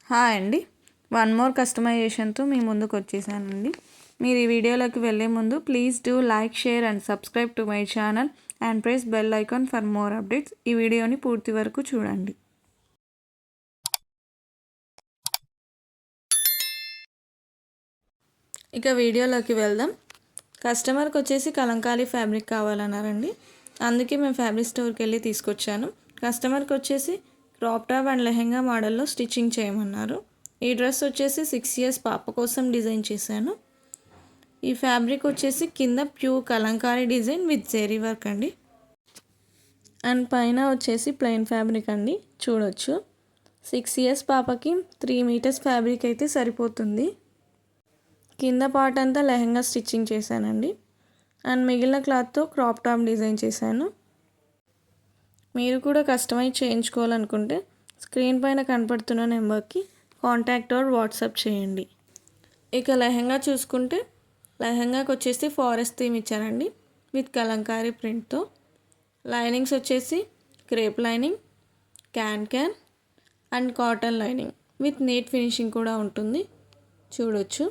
Hi అండి. One more కస్టమైజేషన్తో మీ ముందుకు వచ్చేసానండి. మీరు ఈ వీడియోలోకి వెళ్ళే ముందు please do like, share and subscribe to my channel and press bell icon for more updates. ఈ వీడియోని పూర్తి వరకు చూడండి. ఇక వీడియోలోకి వెళ్దాం. కస్టమర్కి వచ్చేసి కలంకారీ ఫ్యాబ్రిక్ కావాలన్నారండి. అందుకే మేము ఫ్యాబ్రిక్ స్టోర్కి వెళ్ళి తీసుకొచ్చాను. కస్టమర్కి వచ్చేసి క్రాప్ టాప్ అండ్ లెహెంగా మోడల్లో స్టిచ్చింగ్ చేయమన్నారు. ఈ డ్రెస్ వచ్చేసి 6 years పాప కోసం డిజైన్ చేశాను. ఈ ఫ్యాబ్రిక్ వచ్చేసి కింద pure Kalamkari design with zari work అండి. అండ్ పైన వచ్చేసి ప్లెయిన్ ఫ్యాబ్రిక్ అండి. చూడొచ్చు 6 years పాపకి 3 meters ఫ్యాబ్రిక్ అయితే సరిపోతుంది. కింద పార్ట్ అంతా లెహెంగా స్టిచ్చింగ్ చేశానండి. అండ్ మిగిలిన క్లాత్తో క్రాప్ టాప్ డిజైన్ చేశాను. మీరు కూడా కస్టమైజ్ చేయించుకోవాలనుకుంటే స్క్రీన్ పైన కనపడుతున్న నెంబర్కి కాంటాక్ట్ ఆర్ వాట్సాప్ చేయండి. ఇక లెహెంగా చూసుకుంటే లెహెంగాకి వచ్చేసి ఫారెస్ట్ థీమ్ ఇచ్చారండి విత్ కలంకారీ ప్రింట్తో. లైనింగ్స్ వచ్చేసి క్రేప్ లైనింగ్, క్యాన్ and cotton lining with neat finishing కూడా ఉంటుంది. చూడొచ్చు.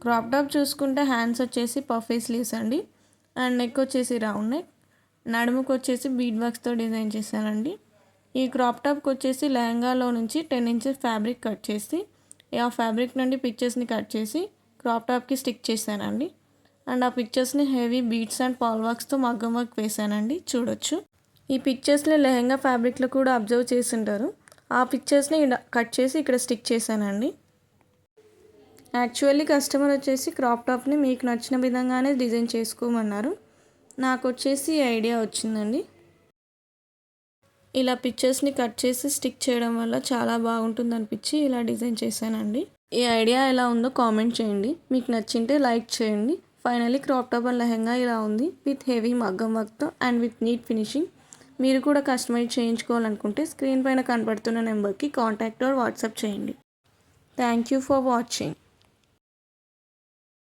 క్రాప్ టాప్ చూసుకుంటే హ్యాండ్స్ వచ్చేసి పఫీ స్లీవ్స్ అండి. అండ్ నెక్ వచ్చేసి రౌండ్ నెక్, నడుముకు వచ్చేసి బీడ్ వర్క్స్తో డిజైన్ చేశానండి. ఈ క్రాప్ టాప్కి వచ్చేసి లెహంగాలో నుంచి 10 inches ఫ్యాబ్రిక్ కట్ చేసి ఆ ఫ్యాబ్రిక్ నుండి పిక్చర్స్ని కట్ చేసి క్రాప్ టాప్కి స్టిక్ చేశానండి. అండ్ ఆ పిక్చర్స్ని హెవీ బీడ్స్ అండ్ పాల్ వర్క్స్తో మగ్గం వర్క్ వేశానండి. చూడొచ్చు. ఈ పిక్చర్స్ని లెహంగా ఫ్యాబ్రిక్లో కూడా అబ్జర్వ్ చేసి ఉంటారు. ఆ పిక్చర్స్ని కట్ చేసి ఇక్కడ స్టిక్ చేశానండి. యాక్చువల్లీ కస్టమర్ వచ్చేసి క్రాప్ టాప్ని మీకు నచ్చిన విధంగానే డిజైన్ చేసుకోమన్నారు. నాకు వచ్చేసి ఈ ఐడియా వచ్చిందండి. ఇలా పిక్చర్స్ని కట్ చేసి స్టిక్ చేయడం వల్ల చాలా బాగుంటుంది అనిపించి ఇలా డిజైన్ చేశానండి. ఈ ఐడియా ఎలా ఉందో కామెంట్ చేయండి. మీకు నచ్చింటే లైక్ చేయండి. Finally crop top and lehenga ఇలా ఉంది విత్ హెవీ మగ్గం వర్క్తో అండ్ విత్ నీట్ ఫినిషింగ్. మీరు కూడా కస్టమైజ్ చేయించుకోవాలనుకుంటే స్క్రీన్ పైన కనపడుతున్న నెంబర్కి కాంటాక్ట్ ఆర్ వాట్సాప్ చేయండి. Thank you for watching.